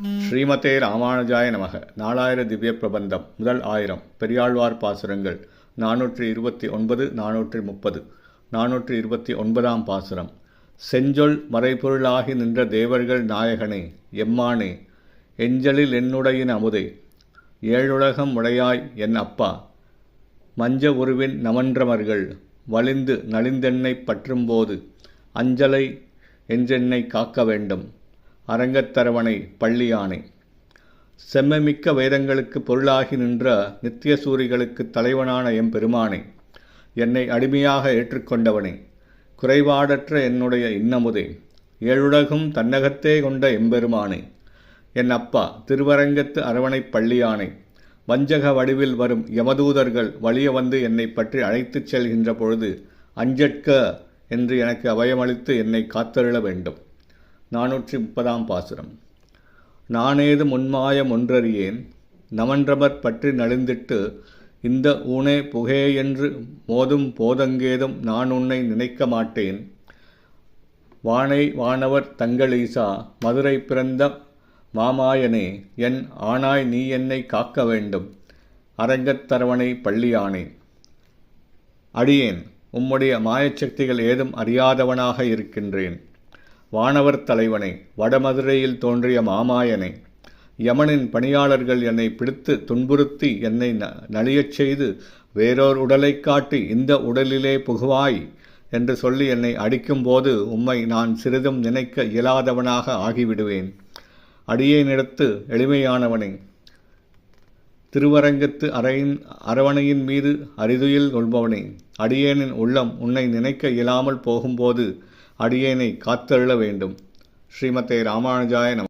ஸ்ரீமதே ராமானுஜாய நமக. நாலாயிர திவ்ய பிரபந்தம் முதல் 1000 பெரியாழ்வார் பாசுரங்கள் 429 430. 429ஆம் பாசுரம். செஞ்சொல் மறைபொருளாகி நின்ற தேவர்கள் நாயகனே எம்மானே, எஞ்சலில் என்னுடையின் அமுதே, ஏழுலகம் உடையாய் என் அப்பா, மஞ்ச உருவின் நமன்றமர்கள் வலிந்து நலிந்தென்னைப் பற்றும்போது அஞ்சலை என்றென்னை காக்க வேண்டும் அரங்கத்தரவணை பள்ளியானே. செம்மமிக்க வேதங்களுக்கு பொருளாகி நின்ற நித்தியசூரிகளுக்கு தலைவனான எம்பெருமானே, என்னை அடிமையாக ஏற்றுக்கொண்டவனே, குறைபாடற்ற என்னுடைய இன்னமுதே, ஏழுலகும் தன்னகத்தே கொண்ட எம்பெருமானே, என் அப்பா திருவரங்கத்து அரவணைப் பள்ளியானே, வஞ்சக வடிவில் வரும் யமதூதர்கள் வலிய வந்து என்னை பற்றி அழைத்துச் செல்கின்ற பொழுது அஞ்சற்க என்று எனக்கு அபயமளித்து என்னை காத்தருள வேண்டும். 430ஆம் பாசுரம். நானேது முன்மாயம் ஒன்றறியேன், நமன்றமர் பற்றி நலிந்திட்டு இந்த ஊனே புகே என்று மோதும் போதங்கேதும் நான் உன்னை நினைக்க மாட்டேன். வானை வானவர் தங்களீசா, மதுரை பிறந்த மாமாயனே, என் ஆனாய் நீ என்னை காக்க வேண்டும் அரங்கத்தரவணை பள்ளியானே. அடியேன் உம்முடைய மாயச்சக்திகள் ஏதும் அறியாதவனாக இருக்கின்றேன். வானவர் தலைவனே, வடமதுரையில் தோன்றிய மாமாயனே, யமனின் பணியாளர்கள் என்னை பிடித்து துன்புறுத்தி என்னை நலியச் செய்து வேறோர் உடலைக் காட்டி இந்த உடலிலே புகுவாய் என்று சொல்லி என்னை அடிக்கும்போது உம்மை நான் சிறிதும் நினைக்க இயலாதவனாக ஆகிவிடுவேன். அடியேனிடத்து எளிமையானவனே, திருவரங்கத்து அரவணையின் மீது அரிதுயில் கொள்பவனே, அடியேனின் உள்ளம் உன்னை நினைக்க இயலாமல் போகும்போது அடியேனை காத்தருள வேண்டும். ஸ்ரீமதே ராமானுஜாய நம.